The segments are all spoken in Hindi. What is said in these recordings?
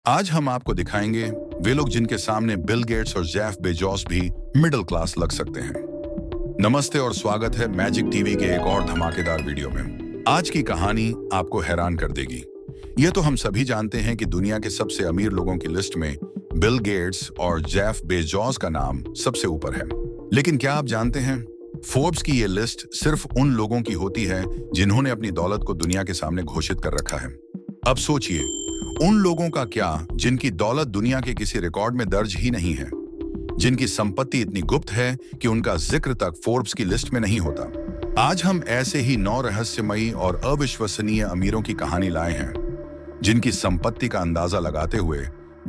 आज हम आपको दिखाएंगे वे लोग जिनके सामने बिल गेट्स और जेफ बेजोस भी मिडिल क्लास लग सकते हैं। नमस्ते और स्वागत है मैजिक टीवी के एक और धमाकेदार वीडियो में। आज की कहानी आपको हैरान कर देगी। ये तो हम सभी जानते हैं कि दुनिया के सबसे अमीर लोगों की लिस्ट में बिल गेट्स और जेफ बेजोस का नाम सबसे ऊपर है। लेकिन क्या आप जानते हैं, फोर्ब्स की ये लिस्ट सिर्फ उन लोगों की होती है जिन्होंने अपनी दौलत को दुनिया के सामने घोषित कर रखा है। अब सोचिए, उन लोगों का क्या जिनकी दौलत दुनिया के किसी रिकॉर्ड में दर्ज ही नहीं है, जिनकी संपत्ति इतनी गुप्त है कि उनका जिक्र तक फोर्ब्स की लिस्ट में नहीं होता। आज हम ऐसे ही 9 रहस्यमयी और अविश्वसनीय अमीरों की कहानी लाए हैं, जिनकी संपत्ति का अंदाजा लगाते हुए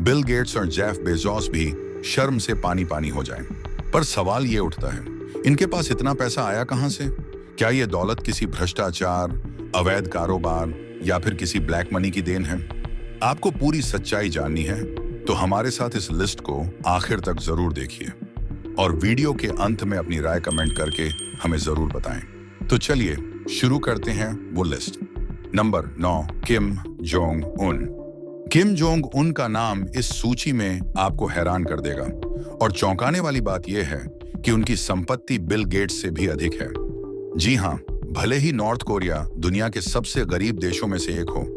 बिल गेट्स और जेफ बेजोस भी शर्म से पानी पानी हो जाएं। पर सवाल ये उठता है, इनके पास इतना पैसा आया कहां से? क्या ये दौलत किसी भ्रष्टाचार, अवैध कारोबार या फिर किसी ब्लैक मनी की देन है? आपको पूरी सच्चाई जाननी है तो हमारे साथ इस लिस्ट को आखिर तक जरूर देखिए और वीडियो के अंत में अपनी राय कमेंट करके हमें जरूर बताएं। तो चलिए शुरू करते हैं वो list. Number 9, Kim Jong Un. Kim Jong Un का नाम इस सूची में आपको हैरान कर देगा और चौंकाने वाली बात यह है कि उनकी संपत्ति बिल गेट्स से भी अधिक है। जी हाँ, भले ही नॉर्थ कोरिया दुनिया के सबसे गरीब देशों में से एक हो,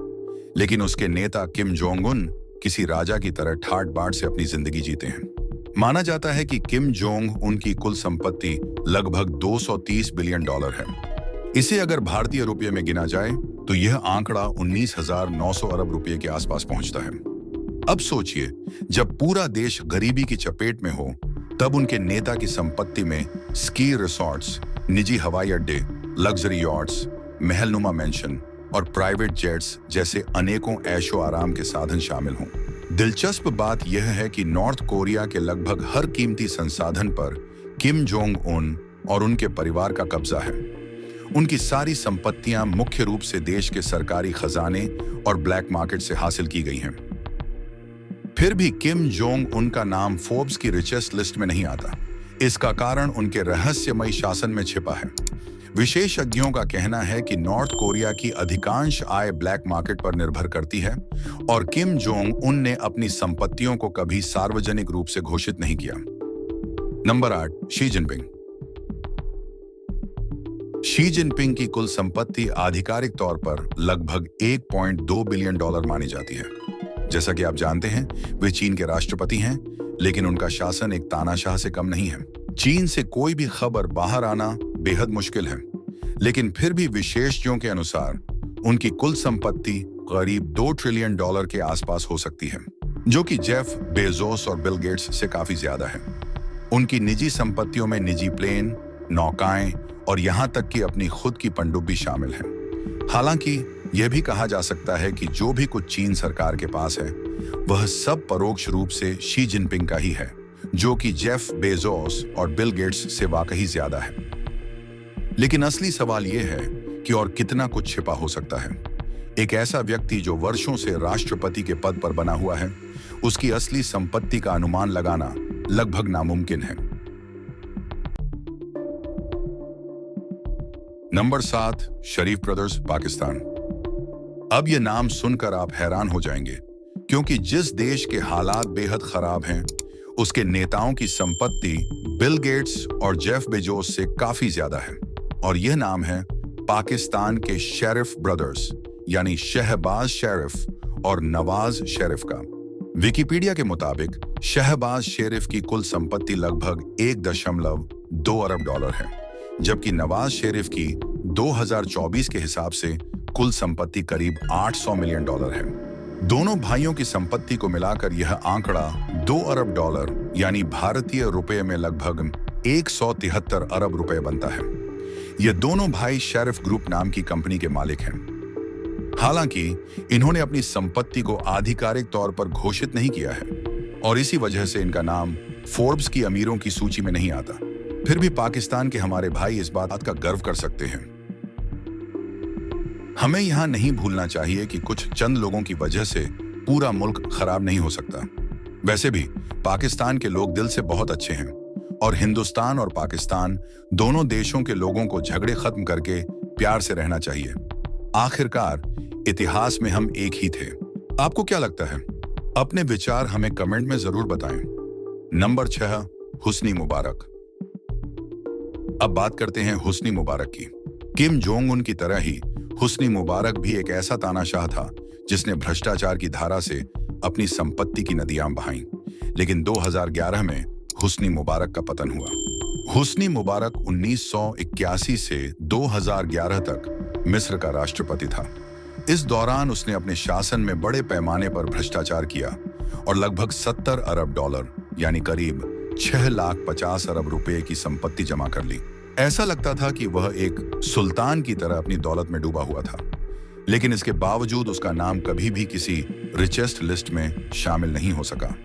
लेकिन उसके नेता किम जोंग उन किसी राजा की तरह ठाट बाट से अपनी जिंदगी जीते हैं। माना जाता है कि किम जोंग उन की कुल संपत्ति लगभग 230 बिलियन डॉलर है। इसे अगर भारतीय रुपये में गिना जाए तो यह आंकड़ा 19,900 अरब रुपये के आसपास पहुंचता है। अब सोचिए, जब पूरा देश गरीबी की चपेट में हो, तब उनके नेता की संपत्ति में स्की रिसॉर्ट्स, निजी हवाई अड्डे, लग्जरी यॉट्स, महलनुमा मेंशन और प्राइवेट जेट्स जैसे अनेकों ऐशो आराम के साधन शामिल हों। दिलचस्प बात यह है कि नॉर्थ कोरिया के लगभग हर कीमती संसाधन पर किम जोंग उन और उनके परिवार का कब्जा है। उनकी सारी संपत्तियां मुख्य रूप से देश के सरकारी खजाने और ब्लैक मार्केट से हासिल की गई हैं। फिर भी किम जोंग उन का नाम फोर्ब्स की रिचेस्ट लिस्ट में नहीं आता। इसका कारण उनके रहस्यमयी शासन में छिपा है। विशेषज्ञों का कहना है कि नॉर्थ कोरिया की अधिकांश आय ब्लैक मार्केट पर निर्भर करती है और किम जोंग उन ने अपनी संपत्तियों को कभी सार्वजनिक रूप से घोषित नहीं किया। Number 8, Xi Jinping. Xi Jinping की कुल संपत्ति आधिकारिक तौर पर लगभग 1.2 बिलियन डॉलर मानी जाती है। जैसा कि आप जानते हैं, वे चीन के राष्ट्रपति हैं, लेकिन उनका शासन एक तानाशाह से कम नहीं है। चीन से कोई भी खबर बाहर आना बेहद मुश्किल है, लेकिन फिर भी विशेषज्ञों के अनुसार उनकी कुल संपत्ति करीब 2 ट्रिलियन डॉलर के आसपास हो सकती है, जो कि जेफ बेजोस और बिल गेट्स से काफी ज्यादा है। उनकी निजी संपत्तियों में निजी प्लेन, नौकाएं और यहां तक कि अपनी खुद की पनडुब्बी शामिल है। हालांकि यह भी कहा जा सकता है कि जो भी कुछ चीन सरकार के पास है, वह सब परोक्ष रूप से शी जिनपिंग का ही है, जो कि जेफ बेजोस और बिल गेट्स से वाकई ज्यादा है। लेकिन असली सवाल यह है कि और कितना कुछ छिपा हो सकता है। एक ऐसा व्यक्ति जो वर्षों से राष्ट्रपति के पद पर बना हुआ है, उसकी असली संपत्ति का अनुमान लगाना लगभग नामुमकिन है। नंबर 7, शरीफ ब्रदर्स, पाकिस्तान। अब यह नाम सुनकर आप हैरान हो जाएंगे, क्योंकि जिस देश के हालात बेहद खराब हैं, उसके नेताओं की संपत्ति बिल गेट्स और जेफ बेजोस से काफी ज्यादा है। और यह नाम है पाकिस्तान के शरीफ ब्रदर्स, यानी शहबाज शरीफ और नवाज शरीफ का। विकिपीडिया के मुताबिक शहबाज शरीफ की कुल संपत्ति लगभग 1.2 अरब डॉलर है, जबकि नवाज शरीफ की 2024 के हिसाब से कुल संपत्ति करीब 800 मिलियन डॉलर है। दोनों भाइयों की संपत्ति को मिलाकर यह आंकड़ा 2 अरब डॉलर यानी भारतीय रुपए में लगभग 173 अरब रुपए बनता है। ये दोनों भाई शरीफ ग्रुप नाम की कंपनी के मालिक हैं। हालांकि इन्होंने अपनी संपत्ति को आधिकारिक तौर पर घोषित नहीं किया है और इसी वजह से इनका नाम फोर्ब्स की अमीरों की सूची में नहीं आता। फिर भी पाकिस्तान के हमारे भाई इस बात का गर्व कर सकते हैं। हमें यहां नहीं भूलना चाहिए कि कुछ चंद लोगों की वजह से पूरा मुल्क खराब नहीं हो सकता। वैसे भी पाकिस्तान के लोग दिल से बहुत अच्छे हैं और हिंदुस्तान और पाकिस्तान दोनों देशों के लोगों को झगड़े खत्म करके प्यार से रहना चाहिए। आखिरकार इतिहास में हम एक ही थे। आपको क्या लगता है? अपने विचार हमें कमेंट में जरूर बताएं। नंबर 6, हुस्नी मुबारक। अब बात करते हैं हुस्नी मुबारक की। किम जोंग उन की तरह ही हुस्नी मुबारक भी एक ऐसा तानाशाह था जिसने भ्रष्टाचार की धारा से अपनी संपत्ति की नदियां बहाईं। लेकिन 2011 में हुस्नी मुबारक का पतन हुआ। हुस्नी मुबारक 1981 से 2011 तक मिस्र का राष्ट्रपति था। इस दौरान उसने अपने शासन में बड़े पैमाने पर भ्रष्टाचार किया और लगभग 70 अरब डॉलर यानी करीब 6,50,00,000 अरब रुपए की संपत्ति जमा कर ली। ऐसा लगता था कि वह एक सुल्तान की तरह अपनी दौलत में डूबा हुआ था, लेकिन इसके बावजूद उसका नाम कभी भी किसी रिचेस्ट लिस्ट में शामिल नहीं हो सका।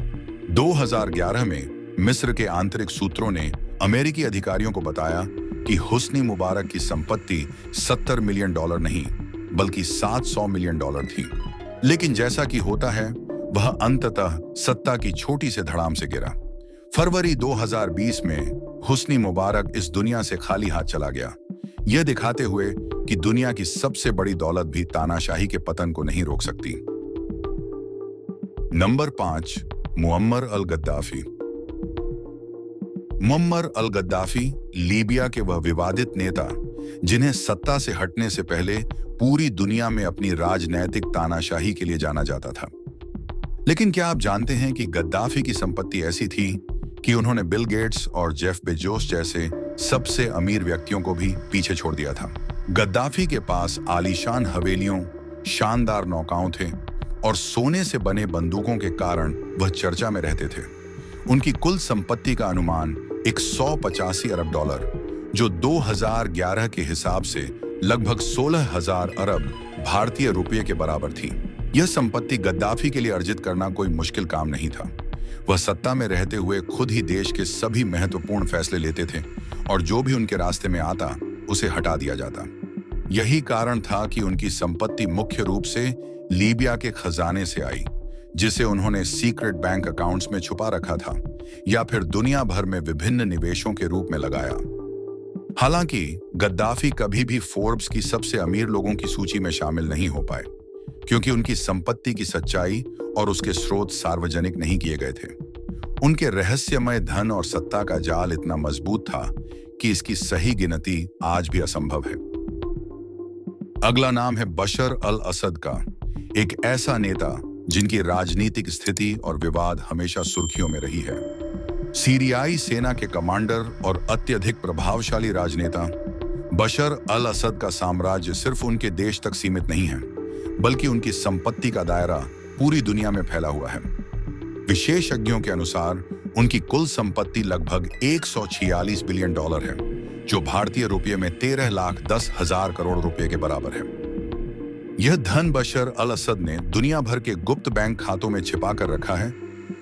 2011 में मिस्र के आंतरिक सूत्रों ने अमेरिकी अधिकारियों को बताया कि हुस्नी मुबारक की संपत्ति 70 मिलियन डॉलर नहीं बल्कि 700 मिलियन डॉलर थी। लेकिन जैसा कि होता है, वह अंततः सत्ता की छोटी से धड़ाम से गिरा। फरवरी 2020 में हुस्नी मुबारक इस दुनिया से खाली हाथ चला गया, यह दिखाते हुए कि दुनिया की सबसे बड़ी दौलत भी तानाशाही के पतन को नहीं रोक सकती। नंबर 5, मुअम्मर अल गद्दाफी। मुअम्मर अल गद्दाफी लीबिया के वह विवादित नेता जिन्हें सत्ता से हटने से पहले पूरी दुनिया में अपनी राजनैतिक तानाशाही के लिए जाना जाता था। लेकिन क्या आप जानते हैं कि गद्दाफी की संपत्ति ऐसी थी कि उन्होंने बिल गेट्स और जेफ बेजोस जैसे सबसे अमीर व्यक्तियों को भी पीछे छोड़ दिया था। गद्दाफी के पास आलीशान हवेलियों, शानदार नौकाओं थे और सोने से बने बंदूकों के कारण वह चर्चा में रहते थे। उनकी कुल संपत्ति का अनुमान 185 अरब डॉलर, जो 2011 के हिसाब से लगभग 16,000 अरब भारतीय रुपये के बराबर थी। यह संपत्ति गद्दाफी के लिए अर्जित करना कोई मुश्किल काम नहीं था। वह सत्ता में रहते हुए खुद ही देश के सभी महत्वपूर्ण फैसले लेते थे और जो भी उनके रास्ते में आता उसे हटा दिया जाता। यही कारण था कि उनकी संपत्ति मुख्य रूप से लीबिया के खजाने से आई, जिसे उन्होंने सीक्रेट बैंक अकाउंट्स में छुपा रखा था या फिर दुनिया भर में विभिन्न निवेशों के रूप में लगाया। हालांकि गद्दाफी कभी भी फोर्ब्स की सबसे अमीर लोगों की सूची में शामिल नहीं हो पाए, क्योंकि उनकी संपत्ति की सच्चाई और उसके स्रोत सार्वजनिक नहीं किए गए थे। उनके रहस्यमय धन और सत्ता का जाल इतना मजबूत था कि इसकी सही गिनती आज भी असंभव है। अगला नाम है बशर अल असद का, एक ऐसा नेता जिनकी राजनीतिक स्थिति और विवाद हमेशा सुर्खियों में रही है। सीरियाई सेना के कमांडर और अत्यधिक प्रभावशाली राजनेता बशर अल असद का साम्राज्य सिर्फ उनके देश तक सीमित नहीं है, बल्कि उनकी संपत्ति का दायरा पूरी दुनिया में फैला हुआ है। विशेषज्ञों के अनुसार उनकी कुल संपत्ति लगभग 146 बिलियन डॉलर है, जो भारतीय रुपये में 13,10,000 करोड़ रुपए के बराबर है। यह धन बशर अल असद ने दुनिया भर के गुप्त बैंक खातों में छिपा कर रखा है,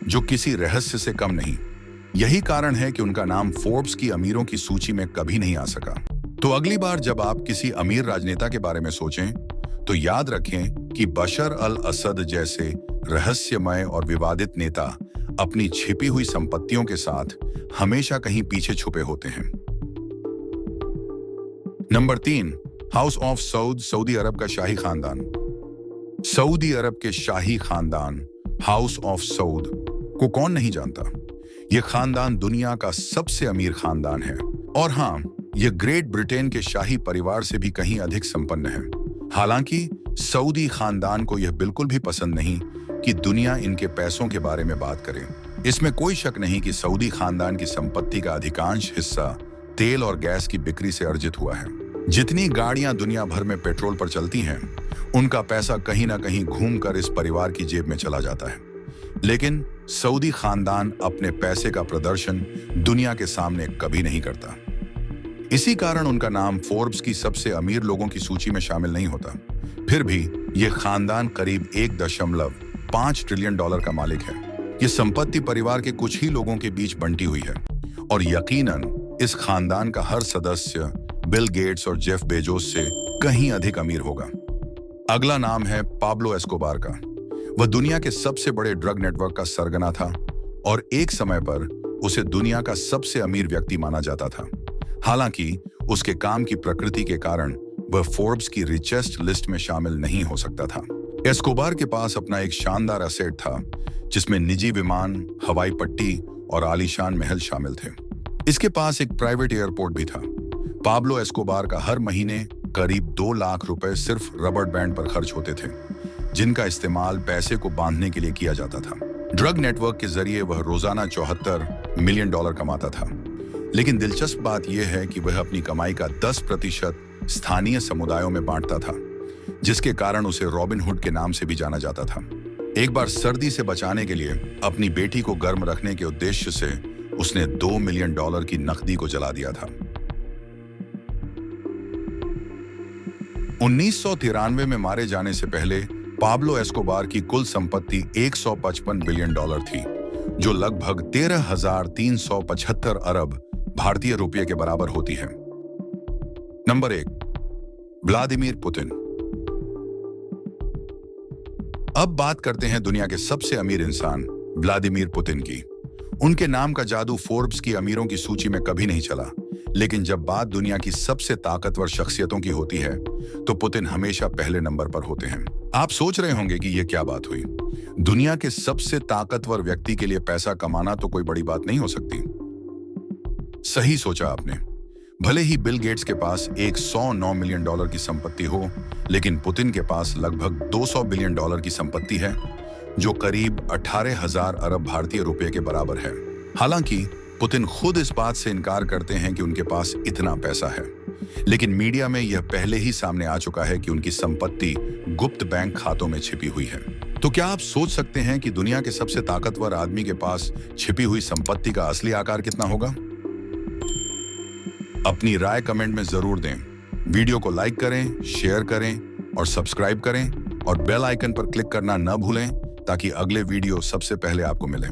जो किसी रहस्य से कम नहीं। यही कारण है कि उनका नाम फोर्ब्स की अमीरों की सूची में कभी नहीं आ सका। तो अगली बार जब आप किसी अमीर राजनेता के बारे में सोचें, तो याद रखें कि बशर अल असद जैसे रहस्यमय और विवादित नेता अपनी छिपी हुई संपत्तियों के साथ हमेशा कहीं पीछे छुपे होते हैं। Number 3, House of Saud, Saudi Arabia का शाही खानदान। सऊदी अरब के शाही खानदान हाउस ऑफ सऊद को कौन नहीं जानता। यह खानदान दुनिया का सबसे अमीर खानदान है और हाँ, यह ग्रेट ब्रिटेन के शाही परिवार से भी कहीं अधिक संपन्न है। हालांकि सऊदी खानदान को यह बिल्कुल भी पसंद नहीं कि दुनिया इनके पैसों के बारे में बात करे। इसमें कोई शक नहीं कि सऊदी खानदान की संपत्ति का अधिकांश हिस्सा तेल और गैस की बिक्री से अर्जित हुआ है। जितनी गाड़ियां दुनिया भर में पेट्रोल पर चलती हैं, उनका पैसा कहीं ना कहीं घूमकर इस परिवार की जेब में चला जाता है। लेकिन सऊदी खानदान अपने पैसे का प्रदर्शन दुनिया के सामने कभी नहीं करता। इसी कारण उनका नाम फोर्ब्स की सबसे अमीर लोगों की सूची में शामिल नहीं होता। फिर भी यह खानदान करीब 1.5 ट्रिलियन डॉलर का मालिक है। यह संपत्ति परिवार के कुछ ही लोगों के बीच बंटी हुई है और यकीनन इस खानदान का हर सदस्य बिल गेट्स और जेफ बेजोस से कहीं अधिक अमीर होगा। अगला नाम है पाब्लो एस्कोबार का। वह दुनिया के सबसे बड़े ड्रग नेटवर्क का सरगना था और एक समय पर उसे दुनिया का सबसे अमीर व्यक्ति माना जाता था। हालांकि उसके काम की प्रकृति के कारण वह फोर्ब्स की रिचेस्ट लिस्ट में शामिल नहीं हो सकता था। एस्कोबार के पास अपना एक शानदार एसेट था जिसमें निजी विमान, हवाई पट्टी और आलीशान महल शामिल थे। इसके पास एक प्राइवेट एयरपोर्ट भी था। पाब्लो एस्कोबार का हर महीने करीब 2 लाख रुपए सिर्फ रबर बैंड पर खर्च होते थे, जिनका इस्तेमाल पैसे को बांधने के लिए किया जाता था। ड्रग नेटवर्क के जरिए वह रोजाना 74 मिलियन डॉलर कमाता था। लेकिन दिलचस्प बात यह है कि वह अपनी कमाई का 10% स्थानीय समुदायों में बांटता था, जिसके कारण उसे रॉबिन हुड के नाम से भी जाना जाता था। एक बार सर्दी से बचाने के लिए अपनी बेटी को गर्म रखने के उद्देश्य से उसने 2 मिलियन डॉलर की नकदी को जला दिया था। 1993 में मारे जाने से पहले पाब्लो एस्कोबार की कुल संपत्ति 155 बिलियन डॉलर थी, जो लगभग 13,375 अरब भारतीय रुपये के बराबर होती है। Number 1, Vladimir Putin. अब बात करते हैं दुनिया के सबसे अमीर इंसान व्लादिमीर पुतिन की। उनके नाम का जादू फोर्ब्स की अमीरों की सूची में कभी नहीं चला, लेकिन जब बात दुनिया की सबसे ताकतवर शख्सियतों की होती है तो पुतिन हमेशा पहले नंबर पर होते हैं। आप सोच रहे होंगे कि यह क्या बात हुई। दुनिया के सबसे ताकतवर व्यक्ति के लिए पैसा कमाना तो कोई बड़ी बात नहीं हो सकती। सही सोचा आपने। भले ही बिल गेट्स के पास 109 मिलियन डॉलर की संपत्ति हो, लेकिन पुतिन के पास लगभग 200 बिलियन डॉलर की संपत्ति है, जो करीब 18,000 अरब भारतीय रुपये के बराबर है। हालांकि पुतिन खुद इस बात से इनकार करते हैं कि उनके पास इतना पैसा है, लेकिन मीडिया में यह पहले ही सामने आ चुका है कि उनकी संपत्ति गुप्त बैंक खातों में छिपी हुई है। तो क्या आप सोच सकते हैं कि दुनिया के सबसे ताकतवर आदमी के पास छिपी हुई संपत्ति का असली आकार कितना होगा? अपनी राय कमेंट में जरूर दें। वीडियो को लाइक करें, शेयर करें और सब्सक्राइब करें और बेल आइकन पर क्लिक करना न भूलें ताकि अगले वीडियो सबसे पहले आपको मिले।